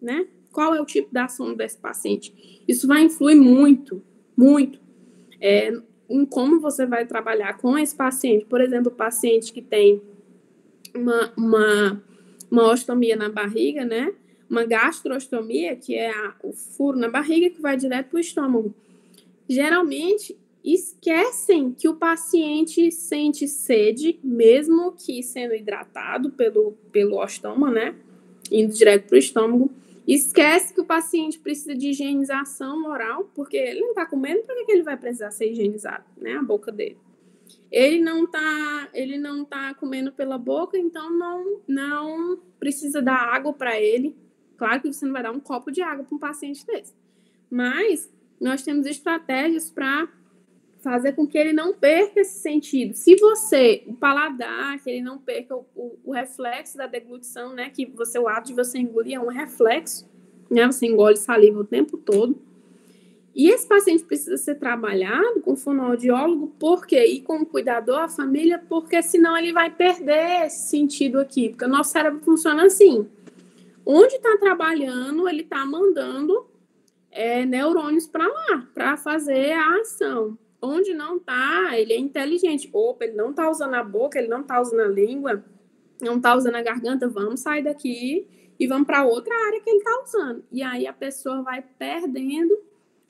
né? Qual é o tipo da sonda desse paciente? Isso vai influir muito, muito, em como você vai trabalhar com esse paciente. Por exemplo, o paciente que tem uma ostomia na barriga, né? Uma gastrostomia, que é o furo na barriga que vai direto para o estômago. Geralmente, esquecem que o paciente sente sede, mesmo que sendo hidratado pelo ostoma, né? Indo direto para o estômago. Esquece que o paciente precisa de higienização oral, porque ele não está comendo, para que ele vai precisar ser higienizado, né? A boca dele. Ele não tá comendo pela boca, então não precisa dar água para ele. Claro que você não vai dar um copo de água para um paciente desse. Mas nós temos estratégias para fazer com que ele não perca esse sentido. Se o paladar, que ele não perca o reflexo da deglutição, né? Que o ato de você engolir é um reflexo, né? Você engole saliva o tempo todo. E esse paciente precisa ser trabalhado com fonoaudiólogo, por quê? E com o cuidador, a família, porque senão ele vai perder esse sentido aqui. Porque o nosso cérebro funciona assim. Onde está trabalhando, ele está mandando neurônios para lá, para fazer a ação. Onde não está, ele é inteligente. Opa, ele não está usando a boca, ele não está usando a língua, não está usando a garganta, vamos sair daqui e vamos para outra área que ele está usando. E aí a pessoa vai perdendo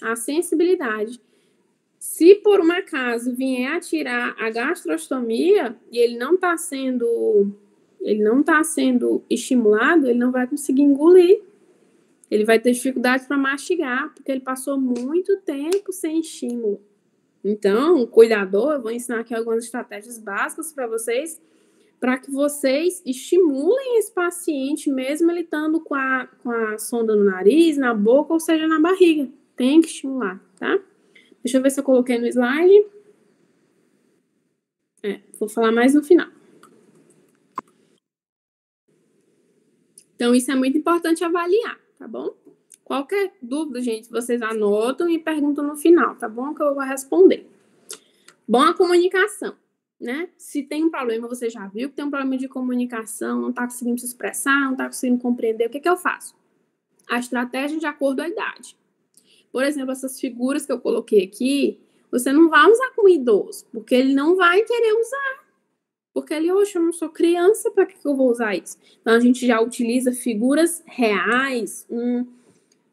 a sensibilidade. Se por um acaso vier a tirar a gastrostomia e ele não está sendo estimulado, ele não vai conseguir engolir. Ele vai ter dificuldade para mastigar, porque ele passou muito tempo sem estímulo. Então, o cuidador, eu vou ensinar aqui algumas estratégias básicas para vocês, para que vocês estimulem esse paciente, mesmo ele estando com a sonda no nariz, na boca, ou seja, na barriga. Tem que estimular, tá? Deixa eu ver se eu coloquei no slide. Vou falar mais no final. Então, isso é muito importante avaliar, tá bom? Qualquer dúvida, gente, vocês anotam e perguntam no final, tá bom? Que eu vou responder. Bom, a comunicação, né? Se tem um problema, você já viu que tem um problema de comunicação, não tá conseguindo se expressar, não tá conseguindo compreender, o que eu faço? A estratégia de acordo com a idade. Por exemplo, essas figuras que eu coloquei aqui, você não vai usar com idoso, porque ele não vai querer usar. Porque ele, oxe, eu não sou criança, para que eu vou usar isso? Então, a gente já utiliza figuras reais.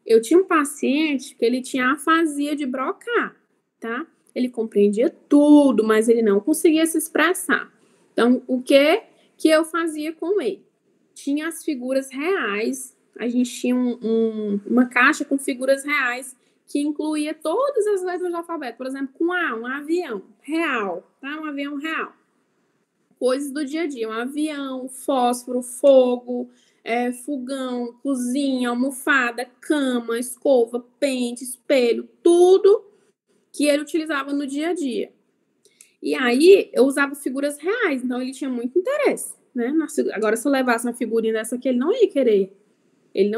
Eu tinha um paciente que ele tinha afasia de Broca, tá? Ele compreendia tudo, mas ele não conseguia se expressar. Então, o que eu fazia com ele? Tinha as figuras reais, a gente tinha uma caixa com figuras reais que incluía todas as letras do alfabeto. Por exemplo, com A, um avião real, tá? Um avião real. Coisas do dia a dia, um avião, fósforo, fogo, fogão, cozinha, almofada, cama, escova, pente, espelho, tudo que ele utilizava no dia a dia. E aí, eu usava figuras reais, então ele tinha muito interesse, né? Agora, se eu levasse uma figurinha dessa aqui, ele não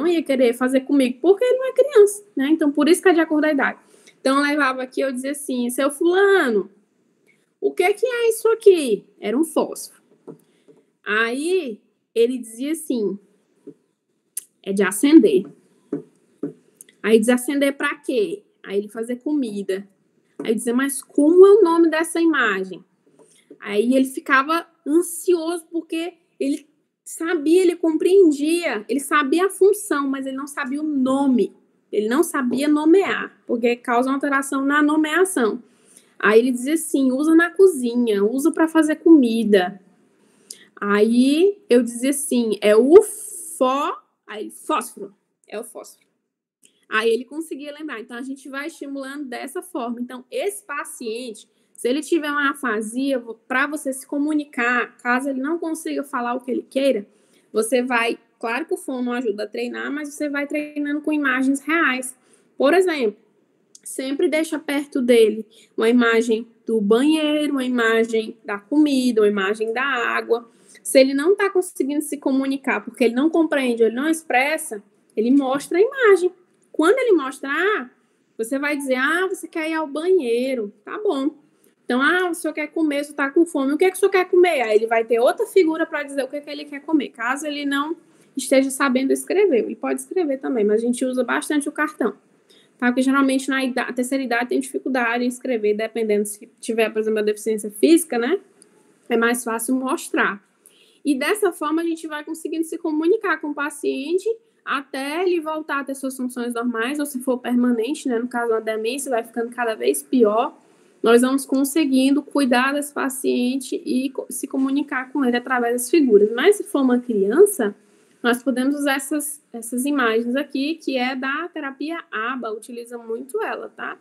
ia querer fazer comigo, porque ele não é criança, né? Então, por isso que é de acordo com a idade. Então, eu levava aqui, eu dizia assim, seu fulano, o que é isso aqui? Era um fósforo. Aí, ele dizia assim, é de acender. Aí, dizia acender pra quê? Aí, ele fazia comida. Aí, dizia, mas como é o nome dessa imagem? Aí, ele ficava ansioso, porque ele sabia, ele compreendia, ele sabia a função, mas ele não sabia o nome. Ele não sabia nomear, porque causa uma alteração na nomeação. Aí ele dizia assim, usa na cozinha, usa para fazer comida. Aí eu dizia assim, fósforo, é o fósforo. Aí ele conseguia lembrar. Então a gente vai estimulando dessa forma. Então esse paciente, se ele tiver uma afasia, para você se comunicar, caso ele não consiga falar o que ele queira, você vai, claro que o fono ajuda a treinar, mas você vai treinando com imagens reais. Por exemplo, sempre deixa perto dele uma imagem do banheiro, uma imagem da comida, uma imagem da água. Se ele não está conseguindo se comunicar porque ele não compreende, ele não expressa, ele mostra a imagem. Quando ele mostrar, você vai dizer, você quer ir ao banheiro, tá bom. Então, o senhor quer comer, o senhor tá com fome, o que o senhor quer comer? Aí ele vai ter outra figura para dizer o que ele quer comer. Caso ele não esteja sabendo escrever. Ele pode escrever também, mas a gente usa bastante o cartão. Tá? Porque geralmente na terceira idade tem dificuldade em escrever, dependendo se tiver, por exemplo, a deficiência física, né? É mais fácil mostrar. E dessa forma a gente vai conseguindo se comunicar com o paciente até ele voltar a ter suas funções normais, ou se for permanente, né? No caso da demência, vai ficando cada vez pior. Nós vamos conseguindo cuidar desse paciente e se comunicar com ele através das figuras. Mas se for uma criança, nós podemos usar essas imagens aqui, que é da terapia ABA, utiliza muito ela, tá?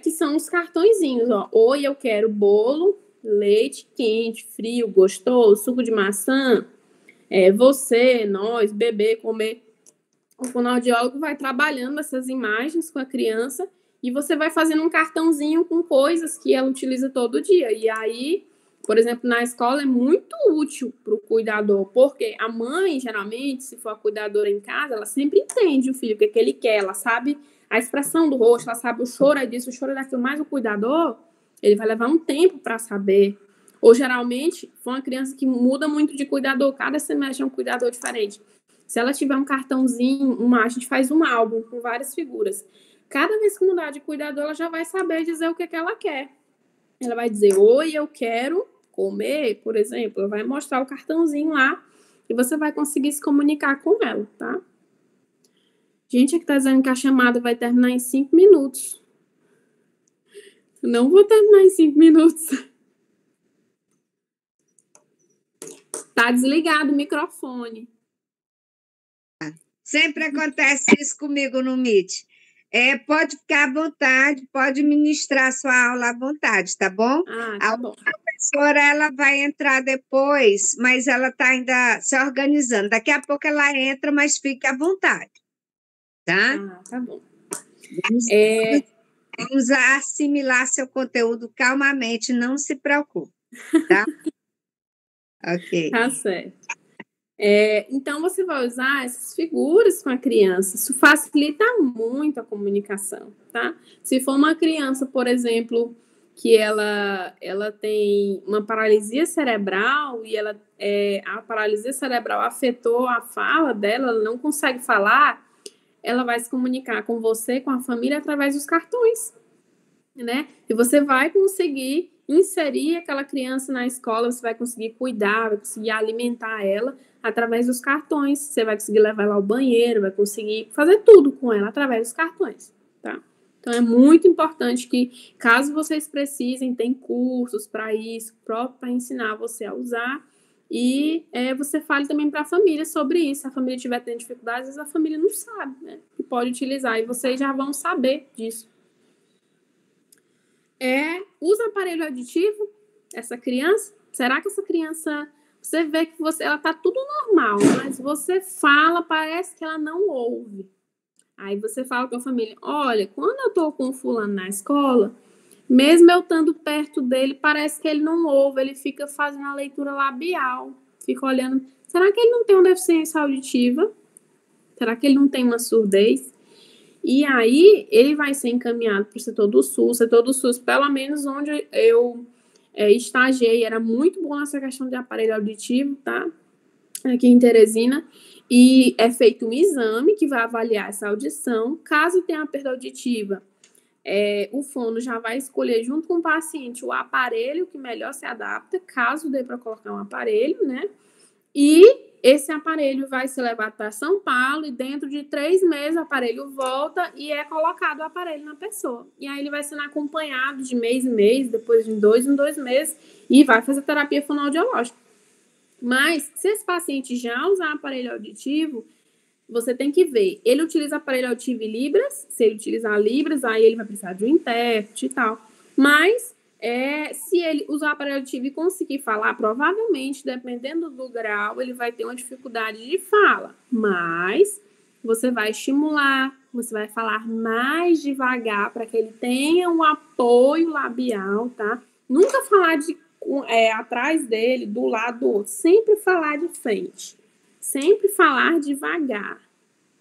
Que são os cartõezinhos, ó. Oi, eu quero bolo, leite quente, frio, gostoso, suco de maçã, você, nós, beber, comer. O fonoaudiólogo vai trabalhando essas imagens com a criança e você vai fazendo um cartãozinho com coisas que ela utiliza todo dia. E aí, por exemplo, na escola é muito útil para o cuidador, porque a mãe, geralmente, se for a cuidadora em casa, ela sempre entende o filho, o que ele quer, ela sabe a expressão do rosto, ela sabe o choro é disso, o choro é daquilo, mas o cuidador, ele vai levar um tempo para saber. Ou, geralmente, for uma criança que muda muito de cuidador, cada semestre é um cuidador diferente. Se ela tiver um cartãozinho, a gente faz um álbum com várias figuras. Cada vez que mudar de cuidador, ela já vai saber dizer o que ela quer. Ela vai dizer, oi, eu quero comer, por exemplo. Ela vai mostrar o cartãozinho lá e você vai conseguir se comunicar com ela, tá? Gente, aqui tá dizendo que a chamada vai terminar em 5 minutos. Não vou terminar em 5 minutos. Tá desligado o microfone. Sempre acontece isso comigo no Meet. Pode ficar à vontade, pode ministrar sua aula à vontade, tá bom? Tá bom. A professora, ela vai entrar depois, mas ela está ainda se organizando. Daqui a pouco ela entra, mas fique à vontade, tá? Tá bom. Vamos assimilar seu conteúdo calmamente, não se preocupe, tá? Ok. Tá certo. Então, você vai usar essas figuras com a criança. Isso facilita muito a comunicação, tá? Se for uma criança, por exemplo, que ela tem uma paralisia cerebral e a paralisia cerebral afetou a fala dela, ela não consegue falar, ela vai se comunicar com você, com a família, através dos cartões, né? E você vai conseguir inserir aquela criança na escola, você vai conseguir cuidar, vai conseguir alimentar ela através dos cartões, você vai conseguir levar ela ao banheiro, vai conseguir fazer tudo com ela através dos cartões, tá? Então, é muito importante que, caso vocês precisem, tem cursos para isso, próprio para ensinar você a usar, e você fale também para a família sobre isso. Se a família estiver tendo dificuldades, às vezes a família não sabe, né? Que pode utilizar, e vocês já vão saber disso. Usa aparelho auditivo, essa criança? Será que essa criança... Você vê que ela tá tudo normal, mas você fala, parece que ela não ouve. Aí você fala com a família, olha, quando eu tô com o fulano na escola, mesmo eu estando perto dele, parece que ele não ouve, ele fica fazendo a leitura labial, fica olhando. Será que ele não tem uma deficiência auditiva? Será que ele não tem uma surdez? E aí, ele vai ser encaminhado para o setor do SUS, pelo menos onde eu estagiei, era muito bom essa questão de aparelho auditivo, tá? Aqui em Teresina. E é feito um exame que vai avaliar essa audição. Caso tenha perda auditiva, o fono já vai escolher junto com o paciente o aparelho que melhor se adapta, caso dê para colocar um aparelho, né? E esse aparelho vai ser levado para São Paulo e dentro de 3 meses o aparelho volta e é colocado o aparelho na pessoa. E aí ele vai sendo acompanhado de mês em mês, depois de 2 em 2 meses, e vai fazer terapia fonoaudiológica. Mas, se esse paciente já usar aparelho auditivo, você tem que ver. Ele utiliza aparelho auditivo e Libras. Se ele utilizar Libras, aí ele vai precisar de um intérprete e tal. Mas, se ele usar aparelho auditivo e conseguir falar, provavelmente, dependendo do grau, ele vai ter uma dificuldade de fala. Mas, você vai estimular, você vai falar mais devagar para que ele tenha um apoio labial, tá? Nunca falar atrás dele, do lado do outro. Sempre falar de frente. Sempre falar devagar,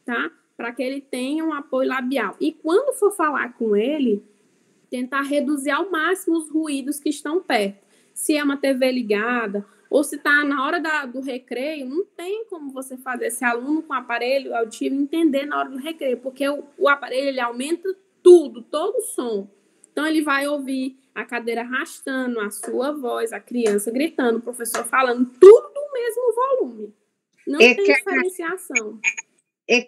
tá? Para que ele tenha um apoio labial. E quando for falar com ele, tentar reduzir ao máximo os ruídos que estão perto. Se é uma TV ligada, ou se está na hora do recreio, não tem como você fazer esse aluno com aparelho auditivo entender na hora do recreio, porque o aparelho ele aumenta tudo, todo o som. Então, ele vai ouvir a cadeira arrastando, a sua voz, a criança gritando, o professor falando, tudo do mesmo volume. Não tem diferenciação.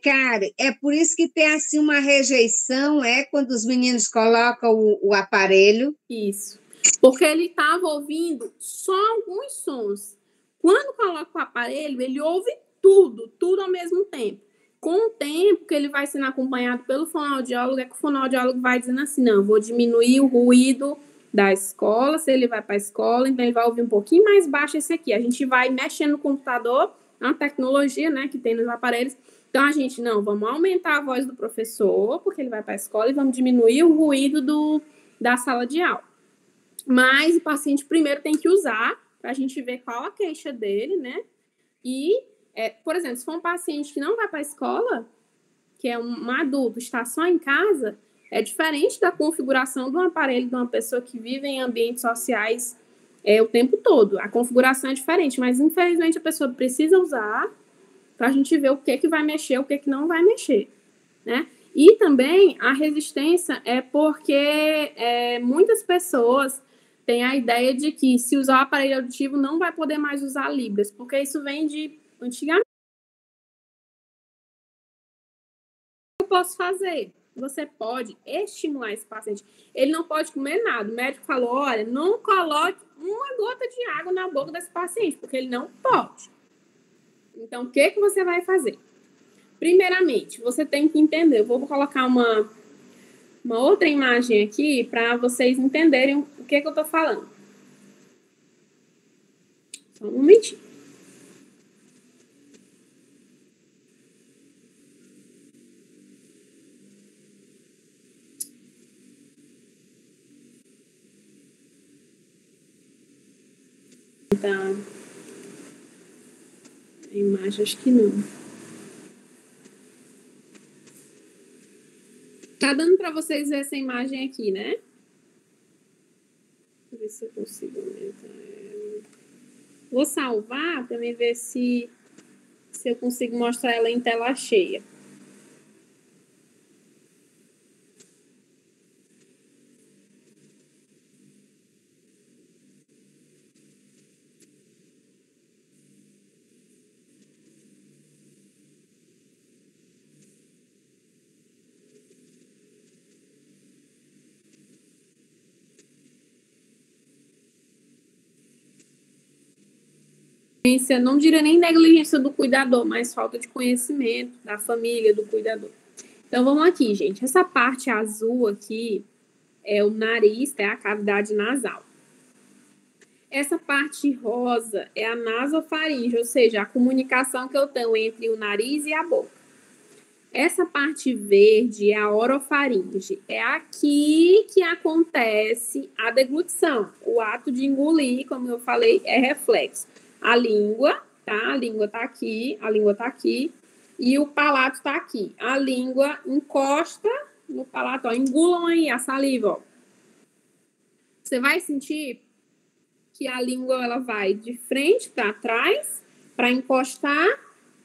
Cara, é por isso que tem assim uma rejeição, quando os meninos colocam o aparelho. Isso. Porque ele estava ouvindo só alguns sons. Quando coloca o aparelho, ele ouve tudo ao mesmo tempo. Com o tempo que ele vai sendo acompanhado pelo fonoaudiólogo, que o fonoaudiólogo vai dizendo assim, não, vou diminuir o ruído da escola, se ele vai para a escola, então ele vai ouvir um pouquinho mais baixo esse aqui. A gente vai mexendo no computador, a tecnologia, né, que tem nos aparelhos. Então, a gente, não, vamos aumentar a voz do professor, porque ele vai para a escola, e vamos diminuir o ruído da sala de aula. Mas o paciente primeiro tem que usar, para a gente ver qual a queixa dele, né? E, por exemplo, se for um paciente que não vai para a escola, que é um adulto, está só em casa, é diferente da configuração do aparelho de uma pessoa que vive em ambientes sociais o tempo todo. A configuração é diferente, mas, infelizmente, a pessoa precisa usar para a gente ver o que vai mexer, o que não vai mexer, né? E também a resistência é porque muitas pessoas têm a ideia de que se usar o aparelho auditivo não vai poder mais usar Libras, porque isso vem de antigamente. O que eu posso fazer? Você pode estimular esse paciente. Ele não pode comer nada. O médico falou, olha, não coloque uma gota de água na boca desse paciente, porque ele não pode. Então, o que você vai fazer? Primeiramente, você tem que entender. Eu vou colocar uma outra imagem aqui para vocês entenderem o que eu estou falando. Só um momentinho. Tá. A imagem, acho que não. Tá dando para vocês ver essa imagem aqui, né? Vou ver se eu consigo aumentar. Vou salvar para me ver se eu consigo mostrar ela em tela cheia. Não diria nem negligência do cuidador, mas falta de conhecimento da família, do cuidador. Então, vamos aqui, gente. Essa parte azul aqui é o nariz, é a cavidade nasal. Essa parte rosa é a nasofaringe, ou seja, a comunicação que eu tenho entre o nariz e a boca. Essa parte verde é a orofaringe. É aqui que acontece a deglutição. O ato de engolir, como eu falei, é reflexo. A língua, tá? A língua tá aqui, e o palato tá aqui. A língua encosta no palato, ó. Engulam aí a saliva, ó. Você vai sentir que a língua ela vai de frente para trás para encostar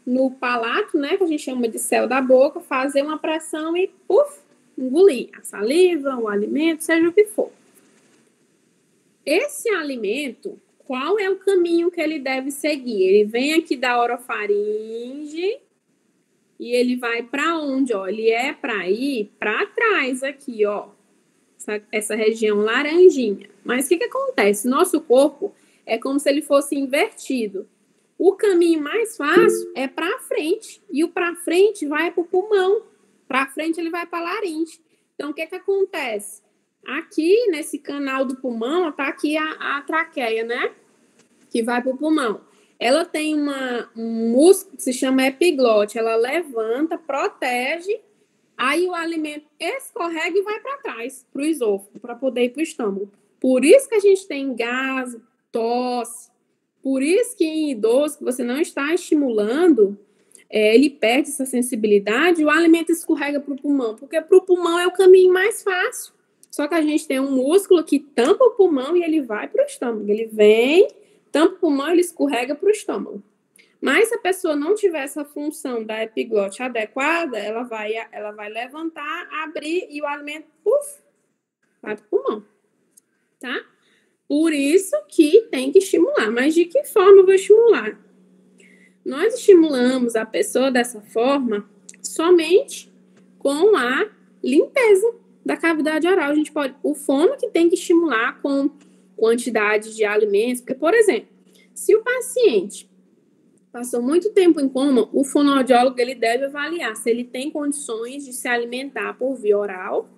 no palato, né, que a gente chama de céu da boca, fazer uma pressão e, engolir a saliva, o alimento, seja o que for. Esse alimento, qual é o caminho que ele deve seguir? Ele vem aqui da orofaringe e ele vai para onde? Ó, ele é para ir para trás aqui, ó, essa região laranjinha. Mas o que acontece? Nosso corpo é como se ele fosse invertido. O caminho mais fácil é para frente. E o para frente vai para o pulmão. Para frente ele vai para a laringe. Então, o que acontece? Aqui, nesse canal do pulmão, tá aqui a traqueia, né? Que vai para o pulmão. Ela tem um músculo que se chama epiglote. Ela levanta, protege. Aí o alimento escorrega e vai para trás, para o esôfago, para poder ir para o estômago. Por isso que a gente tem gases, tosse. Por isso que em idoso que você não está estimulando, ele perde essa sensibilidade e o alimento escorrega para o pulmão, porque para o pulmão é o caminho mais fácil. Só que a gente tem um músculo que tampa o pulmão e ele vai para o estômago. Ele vem, tampa o pulmão, ele escorrega para o estômago. Mas se a pessoa não tiver essa função da epiglote adequada, ela vai levantar, abrir e o alimento, vai para o pulmão, tá? Por isso que tem que estimular. Mas de que forma eu vou estimular? Nós estimulamos a pessoa dessa forma somente com a limpeza da cavidade oral. A gente pode, o fono que tem que estimular com quantidade de alimentos, porque, por exemplo, se o paciente passou muito tempo em coma, o fonoaudiólogo ele deve avaliar se ele tem condições de se alimentar por via oral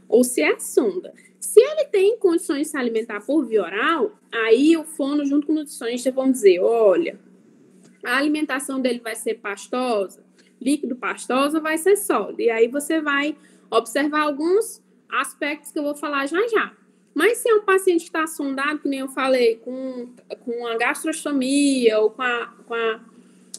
ou se é sonda. Se ele tem condições de se alimentar por via oral, aí o fono junto com o nutricionista vão dizer, olha, a alimentação dele vai ser pastosa, líquido pastosa, vai ser sólido. E aí você vai observar alguns aspectos que eu vou falar já já. Mas se é um paciente que está sondado, que nem eu falei, com a gastrostomia ou com a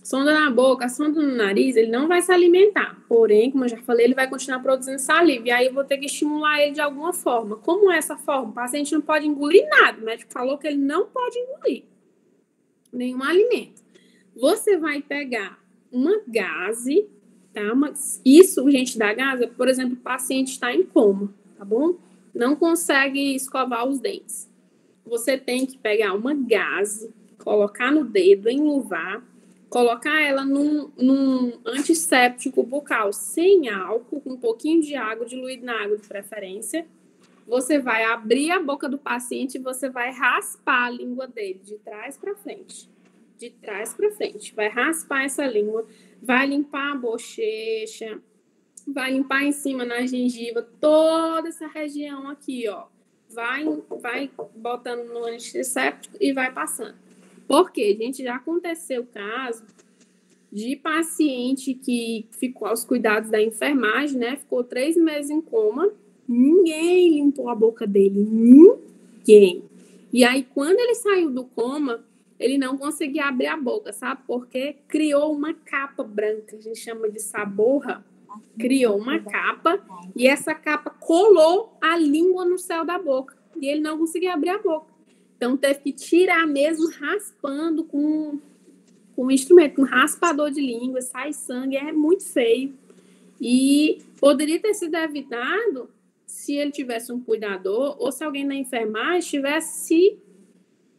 sonda na boca, a sonda no nariz, ele não vai se alimentar. Porém, como eu já falei, ele vai continuar produzindo saliva. E aí eu vou ter que estimular ele de alguma forma. Como é essa forma? O paciente não pode engolir nada. O médico falou que ele não pode engolir nenhum alimento. Você vai pegar uma gase, tá? Isso, gente, da gase, por exemplo, o paciente está em coma, tá bom? Não consegue escovar os dentes. Você tem que pegar uma gase, colocar no dedo, enluvar, colocar ela num antisséptico bucal sem álcool, com um pouquinho de água, diluído na água de preferência. Você vai abrir a boca do paciente e você vai raspar a língua dele de trás para frente. De trás para frente. Vai raspar essa língua, vai limpar a bochecha, vai limpar em cima na gengiva, toda essa região aqui, ó. Vai botando no antisséptico e vai passando. Porque, gente, já aconteceu o caso de paciente que ficou aos cuidados da enfermagem, né? Ficou 3 meses em coma. Ninguém limpou a boca dele. Ninguém. E aí, quando ele saiu do coma, ele não conseguia abrir a boca, sabe? Porque criou uma capa branca, a gente chama de saborra. Criou uma capa e essa capa colou a língua no céu da boca. E ele não conseguia abrir a boca. Então, teve que tirar mesmo raspando com um instrumento, com um raspador de língua, sai sangue, é muito feio. E poderia ter sido evitado se ele tivesse um cuidador ou se alguém na enfermagem tivesse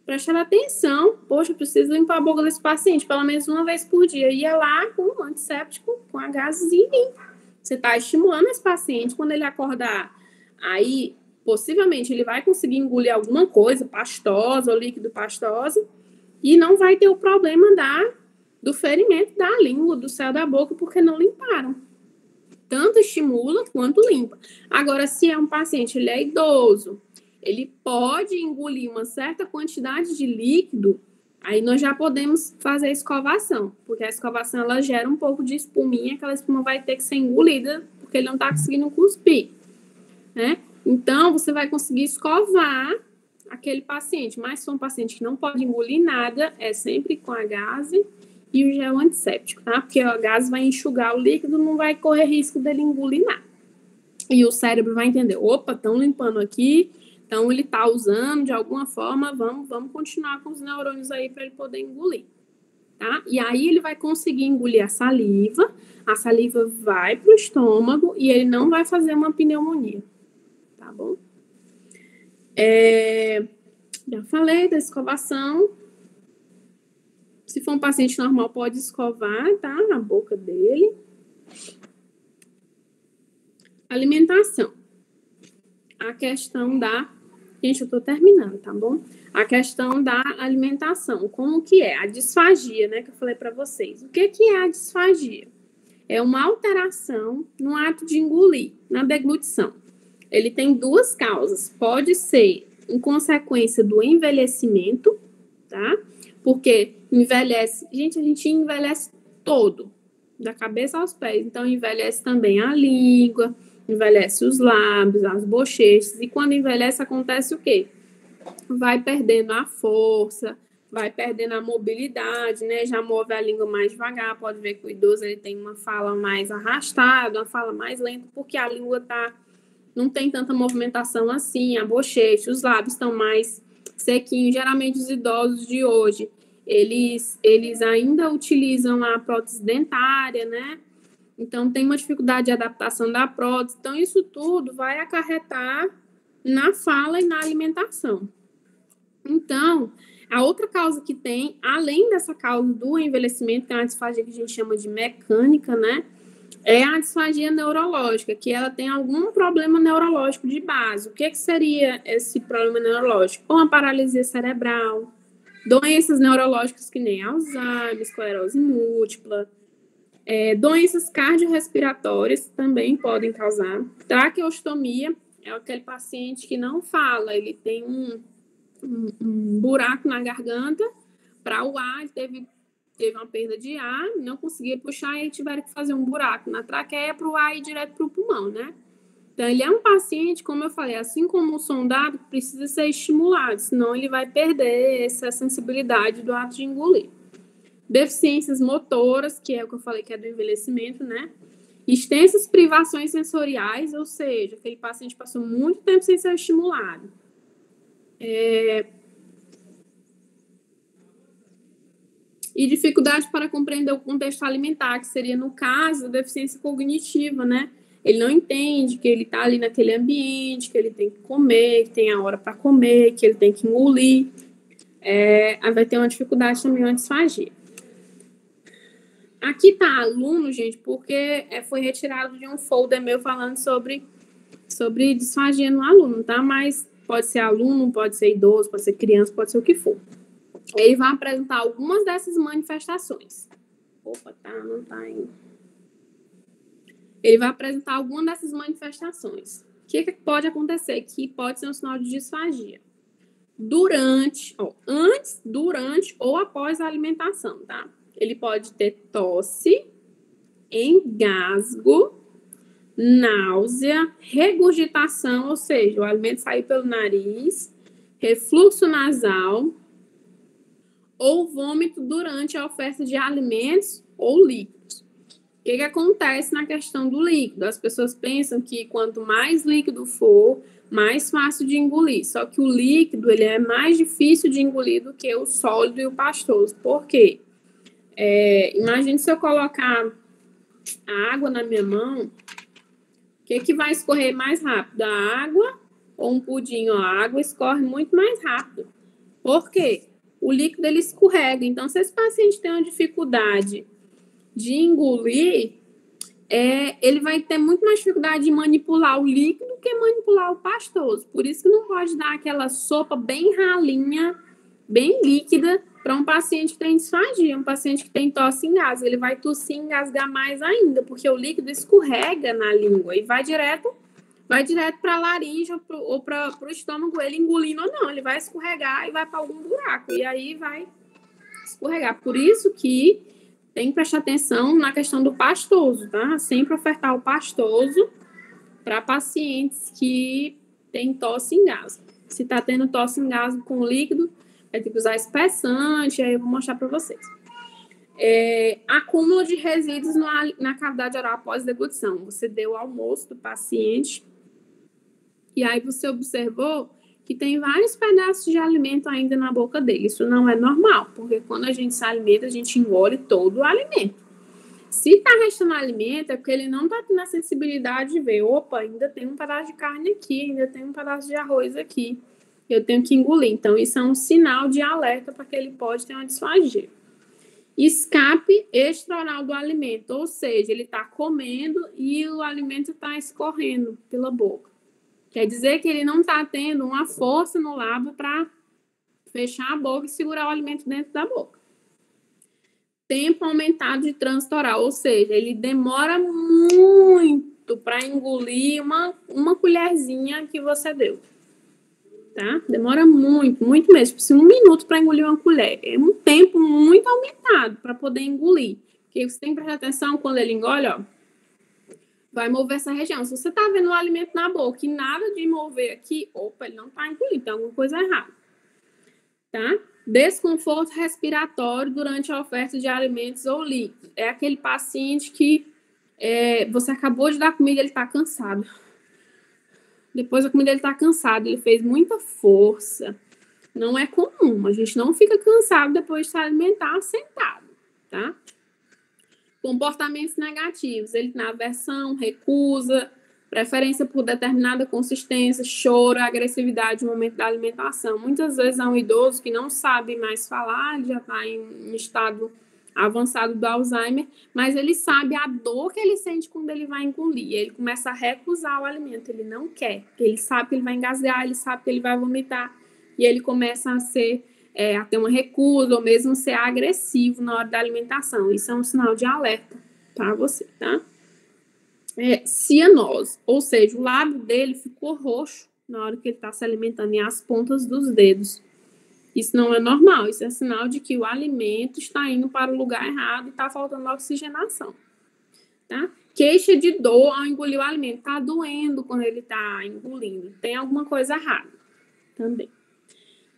prestado atenção. Poxa, eu preciso limpar a boca desse paciente pelo menos uma vez por dia. Ia lá com um antisséptico, com a gazezinha. Você está estimulando esse paciente. Quando ele acordar, aí possivelmente ele vai conseguir engolir alguma coisa pastosa ou líquido pastosa e não vai ter o problema do ferimento da língua, do céu da boca, porque não limparam. Tanto estimula quanto limpa. Agora, se é um paciente, ele é idoso, ele pode engolir uma certa quantidade de líquido, aí nós já podemos fazer a escovação, porque a escovação ela gera um pouco de espuminha, aquela espuma vai ter que ser engolida, porque ele não está conseguindo cuspir, né? Então, você vai conseguir escovar aquele paciente, mas se for um paciente que não pode engolir nada, é sempre com a gase e o gel antisséptico, tá? Porque a gase vai enxugar o líquido, não vai correr risco dele engolir nada. E o cérebro vai entender, opa, estão limpando aqui, então ele está usando de alguma forma, vamos continuar com os neurônios aí para ele poder engolir, tá? E aí ele vai conseguir engolir a saliva vai para o estômago e ele não vai fazer uma pneumonia, tá bom? Já falei da escovação. Se for um paciente normal, pode escovar, tá? A boca dele. Alimentação. A questão da... Gente, eu tô terminando, tá bom? A questão da alimentação. Como que é? A disfagia, né? Que eu falei para vocês. O que é a disfagia? É uma alteração no ato de engolir, na deglutição. Ele tem 2 causas. Pode ser em consequência do envelhecimento, tá? Porque envelhece... Gente, a gente envelhece todo, da cabeça aos pés. Então, envelhece também a língua, envelhece os lábios, as bochechas. E quando envelhece, acontece o quê? Vai perdendo a força, vai perdendo a mobilidade, né? Já move a língua mais devagar. Pode ver que o idoso ele tem uma fala mais arrastada, uma fala mais lenta, porque a língua não tem tanta movimentação assim, a bochecha, os lábios estão mais sequinho. Geralmente os idosos de hoje, eles ainda utilizam a prótese dentária, né? Então, tem uma dificuldade de adaptação da prótese. Então, isso tudo vai acarretar na fala e na alimentação. Então, a outra causa que tem, além dessa causa do envelhecimento, que é uma disfagia que a gente chama de mecânica, né? É a disfagia neurológica, que ela tem algum problema neurológico de base. O que seria esse problema neurológico? Ou uma paralisia cerebral, doenças neurológicas que nem Alzheimer, esclerose múltipla, doenças cardiorrespiratórias também podem causar. Traqueostomia é aquele paciente que não fala, ele tem um buraco na garganta para o ar, teve uma perda de ar, não conseguia puxar e tiveram que fazer um buraco na traqueia para o ar ir direto para o pulmão, né? Então, ele é um paciente, como eu falei, assim como o sondado, precisa ser estimulado, senão ele vai perder essa sensibilidade do ato de engolir. Deficiências motoras, que é o que eu falei que é do envelhecimento, né? Extensas privações sensoriais, ou seja, aquele paciente passou muito tempo sem ser estimulado. E dificuldade para compreender o contexto alimentar, que seria, no caso, a deficiência cognitiva, né? Ele não entende que ele está ali naquele ambiente, que ele tem que comer, que tem a hora para comer, que ele tem que engolir. Aí vai ter uma dificuldade também, uma disfagia. Aqui tá aluno, gente, porque foi retirado de um folder meu falando sobre disfagia no aluno, tá? Mas pode ser aluno, pode ser idoso, pode ser criança, pode ser o que for. Ele vai apresentar algumas dessas manifestações. Opa, não tá ainda. Ele vai apresentar algumas dessas manifestações. O que pode acontecer? Que pode ser um sinal de disfagia. Antes, durante ou após a alimentação, tá? Ele pode ter tosse, engasgo, náusea, regurgitação, ou seja, o alimento sair pelo nariz, refluxo nasal ou vômito durante a oferta de alimentos ou líquidos. O que acontece na questão do líquido? As pessoas pensam que quanto mais líquido for, mais fácil de engolir. Só que o líquido ele é mais difícil de engolir do que o sólido e o pastoso. Por quê? Imagine se eu colocar a água na minha mão, o que vai escorrer mais rápido? A água ou um pudim? A água escorre muito mais rápido. Por quê? O líquido ele escorrega. Então, se esse paciente tem uma dificuldade de engolir, ele vai ter muito mais dificuldade de manipular o líquido do que manipular o pastoso. Por isso que não pode dar aquela sopa bem ralinha, bem líquida, para um paciente que tem disfagia, um paciente que tem tosse e engasgo. Ele vai tossir e engasgar mais ainda, porque o líquido escorrega na língua e vai direto para a laringe ou para o estômago, ele engolindo ou não. Ele vai escorregar e vai para algum buraco. E aí vai escorregar. Por isso que tem que prestar atenção na questão do pastoso, tá? Sempre ofertar o pastoso para pacientes que têm tosse e engasgo. Se tá tendo tosse e engasgo com líquido, vai ter que usar espessante, aí eu vou mostrar para vocês. Acúmulo de resíduos na cavidade oral após deglutição. Você deu o almoço do paciente e aí você observou que tem vários pedaços de alimento ainda na boca dele. Isso não é normal, porque quando a gente se alimenta, a gente engole todo o alimento. Se está restando alimento, é porque ele não está tendo a sensibilidade de ver, opa, ainda tem um pedaço de carne aqui, ainda tem um pedaço de arroz aqui, eu tenho que engolir. Então, isso é um sinal de alerta para que ele pode ter uma disfagia. Escape extraoral do alimento, ou seja, ele está comendo e o alimento está escorrendo pela boca. Quer dizer que ele não está tendo uma força no lábio para fechar a boca e segurar o alimento dentro da boca. Tempo aumentado de trânsito oral, ou seja, ele demora muito para engolir uma colherzinha que você deu. Tá? Demora muito, muito mesmo. Precisa 1 minuto para engolir uma colher. É um tempo muito aumentado para poder engolir. Porque você tem que prestar atenção quando ele engole, ó. Vai mover essa região. Se você tá vendo o alimento na boca e nada de mover aqui, opa, ele não tá engolindo, tem alguma coisa errada. Tá? Desconforto respiratório durante a oferta de alimentos ou líquidos. É aquele paciente que você acabou de dar comida e ele tá cansado. Depois da comida ele tá cansado, ele fez muita força. Não é comum. A gente não fica cansado depois de se alimentar sentado, tá? Comportamentos negativos. Ele tem aversão, recusa, preferência por determinada consistência, choro, agressividade no momento da alimentação. Muitas vezes é um idoso que não sabe mais falar, ele já está em estado avançado do Alzheimer, mas ele sabe a dor que ele sente quando ele vai engolir. Ele começa a recusar o alimento, ele não quer. Ele sabe que ele vai engasgar, ele sabe que ele vai vomitar, e ele começa a ter uma recusa, ou mesmo ser agressivo na hora da alimentação. Isso é um sinal de alerta para você, tá? Cianose, ou seja, o lábio dele ficou roxo na hora que ele está se alimentando e as pontas dos dedos. Isso não é normal, isso é sinal de que o alimento está indo para o lugar errado e está faltando oxigenação, tá? Queixa de dor ao engolir o alimento, está doendo quando ele está engolindo, tem alguma coisa errada também.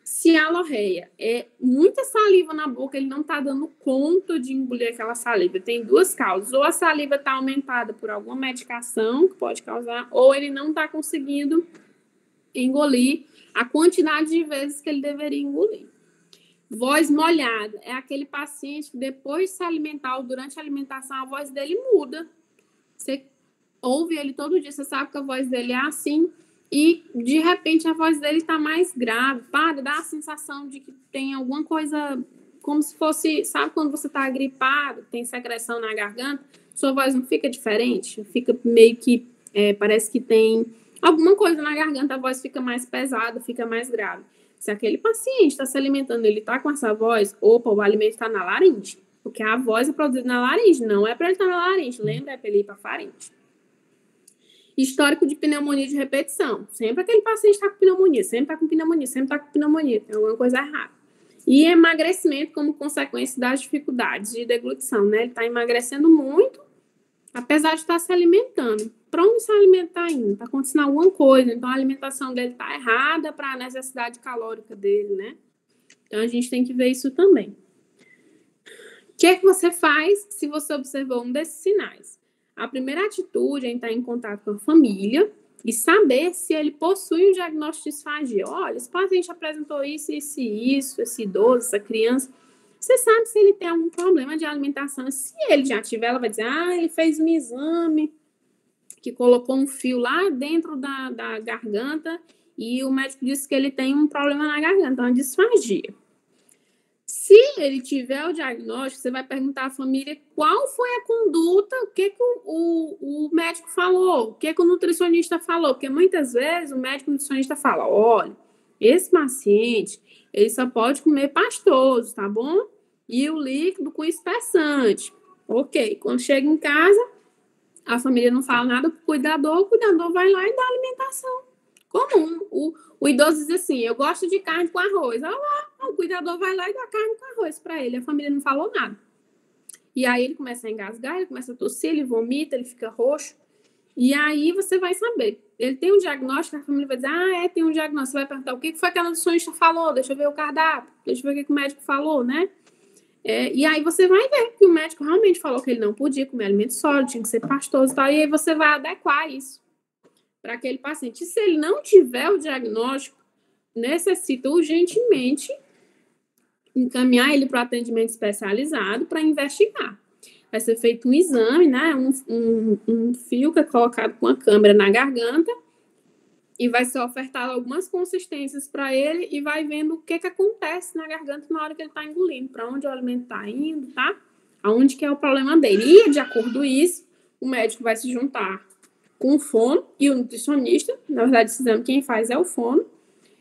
Cialorreia, é muita saliva na boca, ele não está dando conta de engolir aquela saliva. Tem duas causas, ou a saliva está aumentada por alguma medicação que pode causar, ou ele não está conseguindo engolir a quantidade de vezes que ele deveria engolir. Voz molhada, é aquele paciente que depois de se alimentar ou durante a alimentação, a voz dele muda. Você ouve ele todo dia, você sabe que a voz dele é assim, e de repente a voz dele está mais grave, dá a sensação de que tem alguma coisa, como se fosse, sabe quando você está gripado, tem secreção na garganta, sua voz não fica diferente, fica meio que, parece que tem alguma coisa na garganta, a voz fica mais pesada, fica mais grave. Se aquele paciente está se alimentando, ele está com essa voz, o alimento está na laringe, porque a voz é produzida na laringe, não é para ele estar na laringe, lembra? É para ele ir para a faringe. Histórico de pneumonia de repetição. Sempre aquele paciente está com pneumonia, sempre está com pneumonia, sempre está com pneumonia, tem alguma coisa errada. E emagrecimento como consequência das dificuldades de deglutição, né? Ele está emagrecendo muito, apesar de estar se alimentando. Para onde se alimentar ainda? Está acontecendo alguma coisa, então a alimentação dele está errada para a necessidade calórica dele, né? Então a gente tem que ver isso também. O que é que você faz se você observou um desses sinais? A primeira atitude é entrar em contato com a família e saber se ele possui um diagnóstico de disfagia. Olha, esse paciente apresentou isso, esse idoso, essa criança. Você sabe se ele tem algum problema de alimentação. Se ele já tiver, ela vai dizer, ele fez um exame que colocou um fio lá dentro da garganta e o médico disse que ele tem um problema na garganta, uma disfagia. Se ele tiver o diagnóstico, você vai perguntar à família qual foi a conduta, o que o médico falou, o que o nutricionista falou, porque muitas vezes o médico nutricionista fala, olha, esse paciente, ele só pode comer pastoso, tá bom? E o líquido com espessante. Ok, quando chega em casa, a família não fala nada pro cuidador, o cuidador vai lá e dá alimentação comum. O idoso diz assim, eu gosto de carne com arroz. O cuidador vai lá e dá carne com arroz para ele. A família não falou nada. E aí ele começa a engasgar, ele começa a tossir, ele vomita, ele fica roxo. E aí você vai saber. Ele tem um diagnóstico, a família vai dizer, tem um diagnóstico. Você vai perguntar, o que foi que a nutricionista falou? Deixa eu ver o cardápio, deixa eu ver o que o médico falou, né? E aí você vai ver que o médico realmente falou que ele não podia comer alimento sólido, tinha que ser pastoso e tal. E aí você vai adequar isso para aquele paciente. E se ele não tiver o diagnóstico, necessita urgentemente encaminhar ele para o atendimento especializado para investigar. Vai ser feito um exame, né? Um fio que é colocado com a câmera na garganta e vai ser ofertado algumas consistências para ele e vai vendo o que acontece na garganta na hora que ele está engolindo, para onde o alimento está indo, tá? Aonde que é o problema dele. E, de acordo com isso, o médico vai se juntar com o fono e o nutricionista. Na verdade, esse exame quem faz é o fono.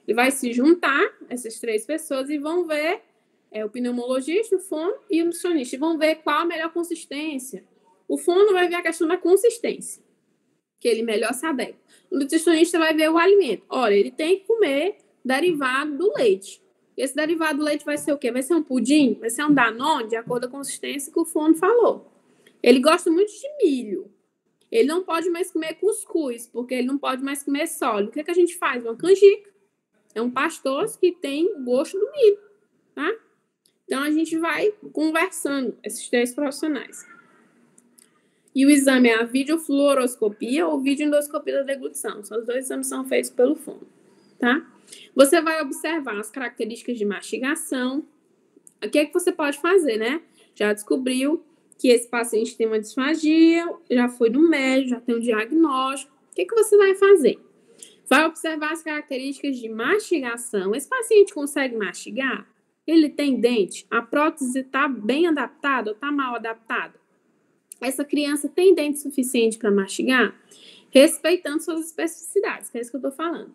Ele vai se juntar, essas três pessoas, e vão ver, o pneumologista, o fono e o nutricionista, e vão ver qual a melhor consistência. O fono vai ver a questão da consistência, que ele melhor se adequa. O nutricionista vai ver o alimento. Olha, ele tem que comer derivado do leite. Esse derivado do leite vai ser o quê? Vai ser um pudim? Vai ser um Danone, de acordo com a consistência que o fono falou. Ele gosta muito de milho. Ele não pode mais comer cuscuz, porque ele não pode mais comer sólido. O que a gente faz? Uma canjica. É um pastoso que tem o gosto do milho, tá? Então, a gente vai conversando, esses três profissionais. E o exame é a videofluoroscopia ou videoendoscopia da deglutição. São os dois exames que são feitos pelo fono. tá? Você vai observar as características de mastigação. O que é que você pode fazer, né? Já descobriu que esse paciente tem uma disfagia, já foi no médico, já tem um diagnóstico. O que é que você vai fazer? Vai observar as características de mastigação. Esse paciente consegue mastigar? Ele tem dente? A prótese está bem adaptada ou está mal adaptada? Essa criança tem dente suficiente para mastigar? Respeitando suas especificidades, que é isso que eu estou falando.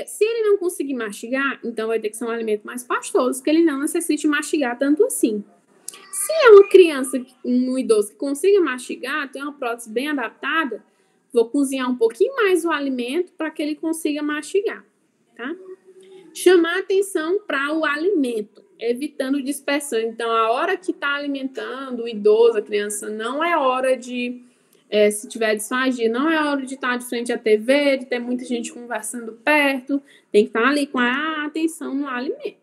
Se ele não conseguir mastigar, então vai ter que ser um alimento mais pastoso, que ele não necessite mastigar tanto assim. Se é uma criança, um idoso que consiga mastigar, tem uma prótese bem adaptada, vou cozinhar um pouquinho mais o alimento para que ele consiga mastigar, tá? Chamar atenção para o alimento, evitando dispersão. Então, a hora que está alimentando o idoso, a criança, não é hora de, se tiver disfagia, não é hora de estar de frente à TV, de ter muita gente conversando perto, tem que estar ali com a atenção no alimento,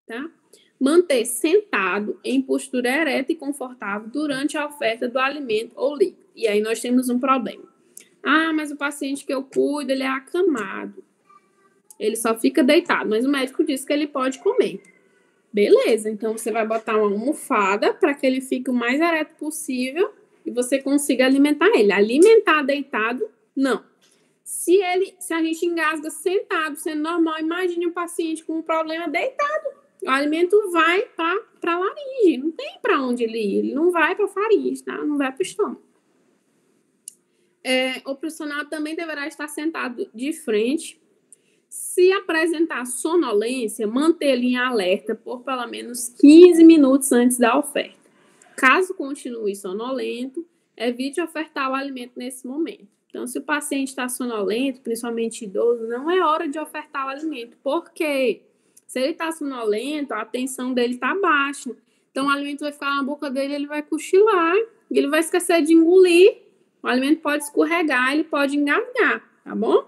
tá? Manter sentado em postura ereta e confortável durante a oferta do alimento ou líquido. E aí nós temos um problema. Mas o paciente que eu cuido, ele é acamado. Ele só fica deitado, mas o médico disse que ele pode comer. Beleza, então você vai botar uma almofada para que ele fique o mais ereto possível e você consiga alimentar ele. Alimentar deitado, não. Se a gente engasga sentado, sendo normal, imagine um paciente com um problema deitado. O alimento vai para a laringe, não tem para onde ele ir. Ele não vai para a faringe, tá? Não vai para o estômago. O profissional também deverá estar sentado de frente. Se apresentar sonolência, manter-lo em alerta por pelo menos 15 minutos antes da oferta. Caso continue sonolento, evite ofertar o alimento nesse momento. Então, se o paciente está sonolento, principalmente idoso, não é hora de ofertar o alimento. Por quê? Se ele está sonolento, a atenção dele está baixa. Então, o alimento vai ficar na boca dele, ele vai cochilar, e ele vai esquecer de engolir. O alimento pode escorregar, ele pode engasgar, tá bom?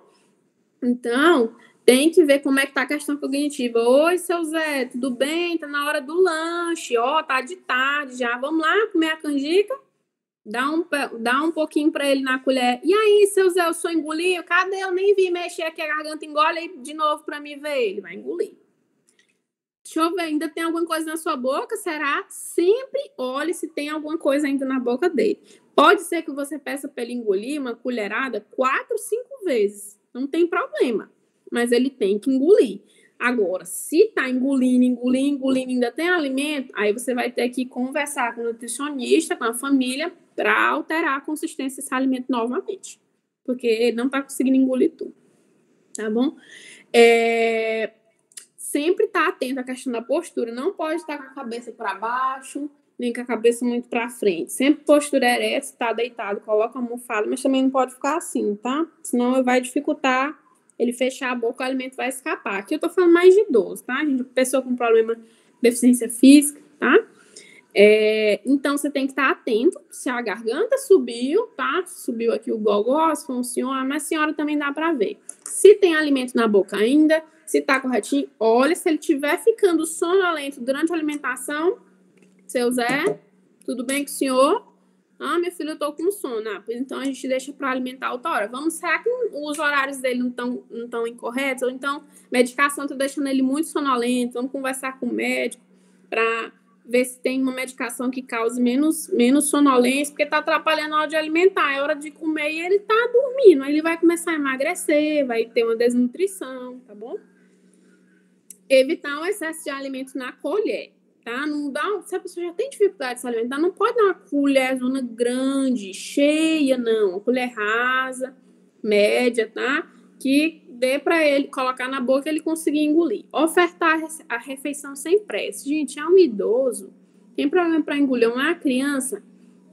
Então, tem que ver como é que tá a questão cognitiva. Oi, seu Zé, tudo bem? Tá na hora do lanche. Tá de tarde já. Vamos lá comer a canjica? Dá um pouquinho para ele na colher. E aí, seu Zé, o senhor engoliu? Cadê? Eu nem vi mexer aqui a garganta. Engole aí de novo para mim ver. Ele vai engolir. Deixa eu ver, ainda tem alguma coisa na sua boca? Será? Sempre olhe se tem alguma coisa ainda na boca dele. Pode ser que você peça para ele engolir uma colherada 4, 5 vezes. Não tem problema. Mas ele tem que engolir. Agora, se tá engolindo, ainda tem alimento, aí você vai ter que conversar com o nutricionista, com a família, para alterar a consistência desse alimento novamente. Porque ele não tá conseguindo engolir tudo. Tá bom? Sempre tá atento à questão da postura. Não pode estar com a cabeça para baixo, nem com a cabeça muito para frente. Sempre postura ereta, se tá deitado, coloca a almofada, mas também não pode ficar assim, tá? Senão vai dificultar ele fechar a boca, o alimento vai escapar. Aqui eu tô falando mais de idoso, tá, gente? Pessoa com problema de deficiência física, tá? Então, você tem que estar atento se a garganta subiu, tá? Subiu aqui o gogó, se funciona, mas a senhora também dá para ver. Se tem alimento na boca ainda, se tá corretinho, olha, se ele estiver ficando sonolento durante a alimentação, seu Zé, tudo bem com o senhor? Meu filho, eu tô com sono. Então a gente deixa para alimentar outra hora. Será que os horários dele não estão incorretos? Ou então, medicação tá deixando ele muito sonolento. Vamos conversar com o médico para ver se tem uma medicação que cause menos sonolência, porque tá atrapalhando a hora de alimentar. É hora de comer e ele tá dormindo. Aí ele vai começar a emagrecer, vai ter uma desnutrição, tá bom? Evitar o excesso de alimento na colher. Tá? Não dá, se a pessoa já tem dificuldade de se alimentar, não pode dar uma colher zona grande, cheia, não. Uma colher rasa, média, tá? Que dê para ele colocar na boca e ele conseguir engolir. Ofertar a refeição sem pressa. Gente, é um idoso, tem problema para engolir, uma criança,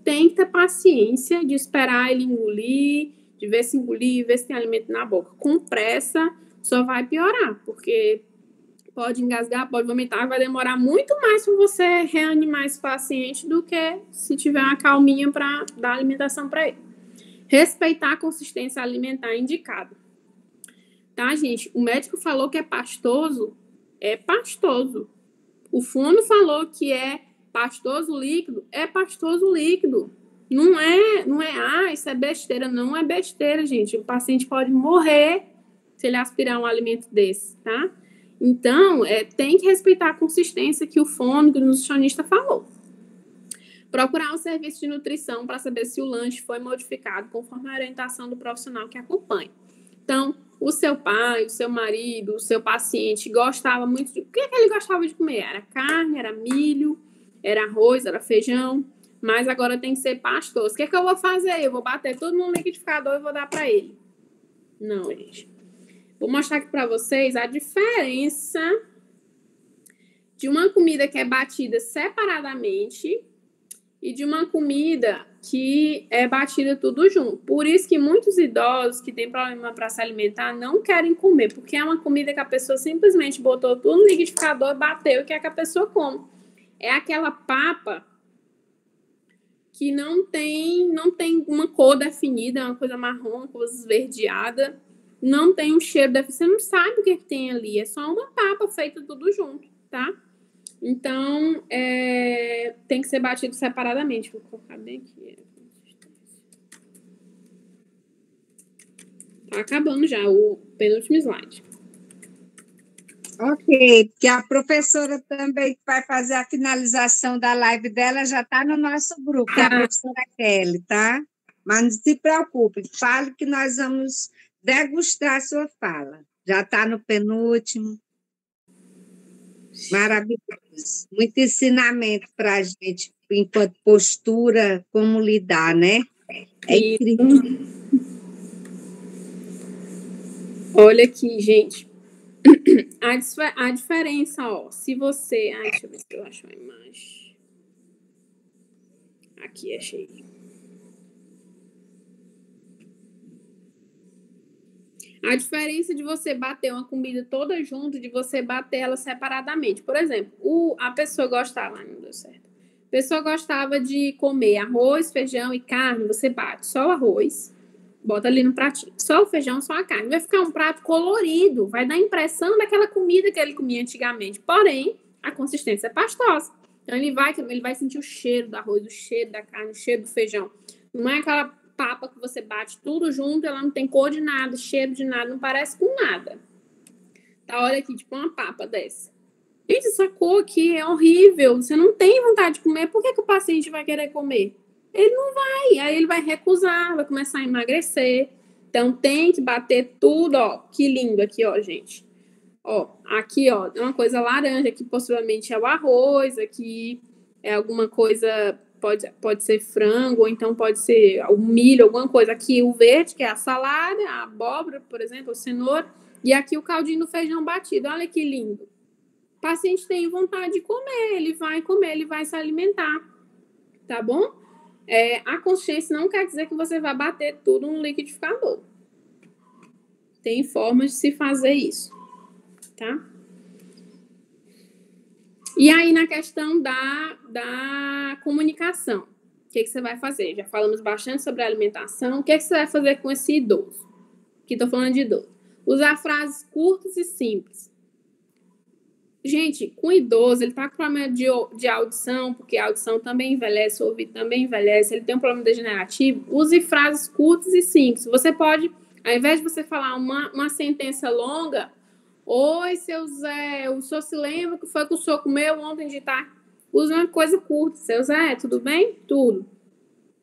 tem que ter paciência de esperar ele engolir, de ver se engolir, ver se tem alimento na boca. Com pressa, só vai piorar, porque pode engasgar, pode vomitar, vai demorar muito mais para você reanimar esse paciente do que se tiver uma calminha para dar alimentação para ele. Respeitar a consistência alimentar indicada. Tá, gente? O médico falou que é pastoso. O fono falou que é pastoso líquido. É pastoso líquido. Não é, isso é besteira. Não é besteira, gente. O paciente pode morrer se se ele aspirar um alimento desse, tá? Então, tem que respeitar a consistência que o fono, que o nutricionista falou. Procurar um serviço de nutrição para saber se o lanche foi modificado conforme a orientação do profissional que acompanha. Então, o seu pai, o seu marido, o seu paciente gostava muito de... O que ele gostava de comer? Era carne, era milho, era arroz, era feijão, mas agora tem que ser pastoso. O que eu vou fazer? Eu vou bater tudo no liquidificador e vou dar para ele. Não, gente. Vou mostrar aqui para vocês a diferença de uma comida que é batida separadamente e de uma comida que é batida tudo junto. Por isso que muitos idosos que têm problema para se alimentar não querem comer, porque é uma comida que a pessoa simplesmente botou tudo no liquidificador, bateu e quer que a pessoa come. É aquela papa que não tem uma cor definida, é uma coisa marrom, coisa esverdeada, não tem um cheiro, você não sabe o que tem ali, é só uma papa feita tudo junto, tá? Então, tem que ser batido separadamente. Vou colocar bem aqui. Tá acabando já o penúltimo slide. Ok, porque a professora também vai fazer a finalização da live dela, já está no nosso grupo, que é a professora Kelly, tá? Mas não se preocupe, fale que nós vamos degustar a sua fala. Já está no penúltimo. Maravilhoso. Muito ensinamento para a gente, enquanto postura, como lidar, né? É incrível. Olha aqui, gente. A diferença, ó, se você... Ai, deixa eu ver se eu acho a imagem. Aqui, achei. A diferença de você bater uma comida toda junto, de você bater ela separadamente. Por exemplo, a pessoa gostava... Ai, não deu certo. A pessoa gostava de comer arroz, feijão e carne, você bate só o arroz, bota ali no pratinho. Só o feijão, só a carne. Vai ficar um prato colorido, vai dar a impressão daquela comida que ele comia antigamente. Porém, a consistência é pastosa. Então, ele vai sentir o cheiro do arroz, o cheiro da carne, o cheiro do feijão. Não é aquela papa que você bate tudo junto, ela não tem cor de nada, cheiro de nada, não parece com nada. Tá, olha aqui, tipo uma papa dessa. Gente, essa cor aqui é horrível. Você não tem vontade de comer. Por que o paciente vai querer comer? Ele não vai. Aí ele vai recusar, vai começar a emagrecer. Então, tem que bater tudo, ó. Que lindo aqui, ó, gente. Ó, aqui, ó, é uma coisa laranja. Aqui, possivelmente, é o arroz. Aqui é alguma coisa... Pode ser frango, ou então pode ser o milho, alguma coisa. Aqui o verde, que é a salada, a abóbora, por exemplo, a cenoura. E aqui o caldinho do feijão batido. Olha que lindo. O paciente tem vontade de comer, ele vai comer, ele vai se alimentar. Tá bom? A consciência não quer dizer que você vai bater tudo no liquidificador. Tem formas de se fazer isso. Tá? E aí, na questão da comunicação, o que você vai fazer? Já falamos bastante sobre a alimentação. O que você vai fazer com esse idoso? Aqui estou falando de idoso. Usar frases curtas e simples. Gente, com idoso, ele está com problema de audição, porque a audição também envelhece, o ouvido também envelhece, ele tem um problema degenerativo. Use frases curtas e simples. Você pode, ao invés de você falar uma sentença longa... Oi, seu Zé, o senhor se lembra que foi que o senhor comeu ontem de tarde? Usa uma coisa curta. Seu Zé, tudo bem? Tudo. O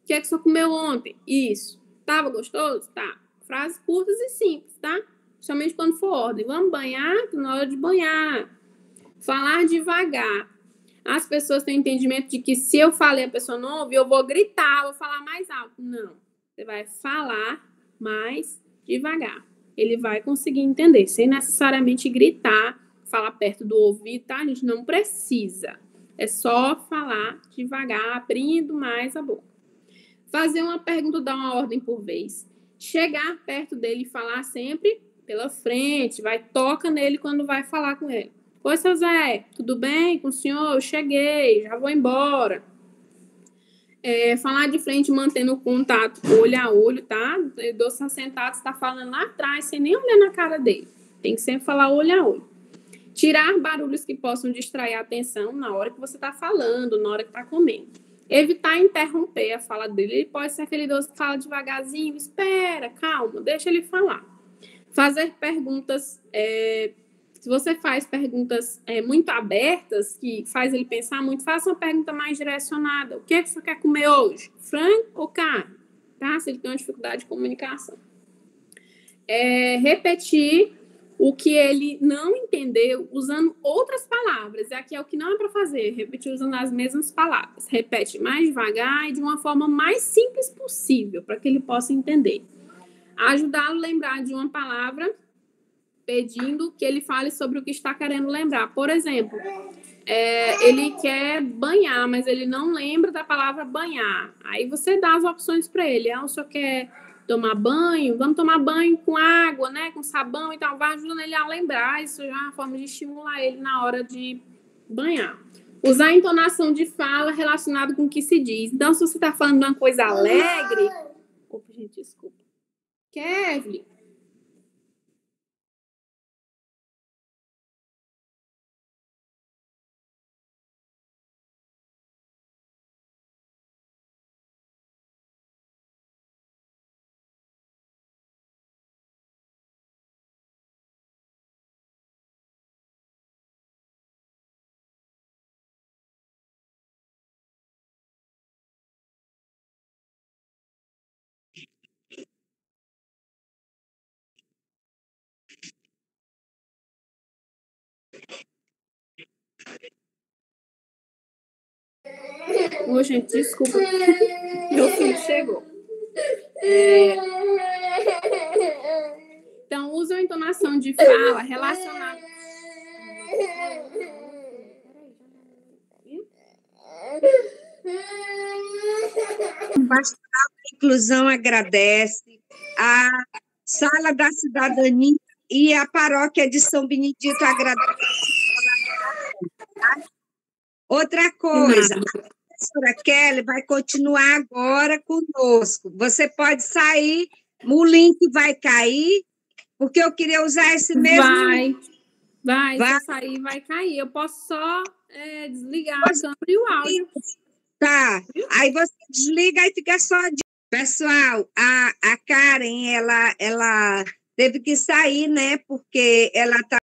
que é que o senhor comeu ontem? Isso. Tava gostoso? Tá. Frases curtas e simples, tá? Somente quando for ordem. Vamos banhar? Na hora de banhar. Falar devagar. As pessoas têm entendimento de que se eu falei a pessoa não ouve, eu vou gritar, vou falar mais alto. Não. Você vai falar mais devagar. Ele vai conseguir entender, sem necessariamente gritar, falar perto do ouvido, tá? A gente não precisa. É só falar devagar, abrindo mais a boca. Fazer uma pergunta, dar uma ordem por vez. Chegar perto dele e falar sempre pela frente. Toca nele quando vai falar com ele. Oi, seu Zé, tudo bem com o senhor? Eu cheguei, já vou embora. Falar de frente, mantendo o contato olho a olho, tá? O idoso está sentado, está falando lá atrás, sem nem olhar na cara dele. Tem que sempre falar olho a olho. Tirar barulhos que possam distrair a atenção na hora que você está falando, na hora que está comendo. Evitar interromper a fala dele. Ele pode ser aquele idoso que fala devagarzinho, espera, calma, deixa ele falar. Fazer perguntas, se você faz perguntas muito abertas, que faz ele pensar muito, faça uma pergunta mais direcionada. O que é que você quer comer hoje? Frango ou carne? Tá? Se ele tem uma dificuldade de comunicação. Repetir o que ele não entendeu usando outras palavras. Aqui é o que não é para fazer, repetir usando as mesmas palavras. Repete mais devagar e de uma forma mais simples possível, para que ele possa entender. Ajudá-lo a lembrar de uma palavra, pedindo que ele fale sobre o que está querendo lembrar. Por exemplo, ele quer banhar, mas ele não lembra da palavra banhar. Aí você dá as opções para ele. O senhor quer tomar banho? Vamos tomar banho com água, né? Com sabão e tal. Vai ajudando ele a lembrar. Isso já é uma forma de estimular ele na hora de banhar. Usar a entonação de fala relacionada com o que se diz. Então, se você está falando de uma coisa alegre... Opa, gente, desculpa. Kevin... Ô, gente, desculpa. Meu filho chegou. Então, use uma entonação de fala relacionada... Pastoral da Inclusão agradece, a Sala da Cidadania e a Paróquia de São Benedito agradece. Outra coisa, a professora Kelly vai continuar agora conosco. Você pode sair, o link vai cair, porque eu queria usar esse mesmo link. Vai. Se eu sair, vai cair. Eu posso só desligar a câmera e o áudio. Tá, aí você desliga e fica só... Pessoal, a Karen, ela teve que sair, né, porque ela está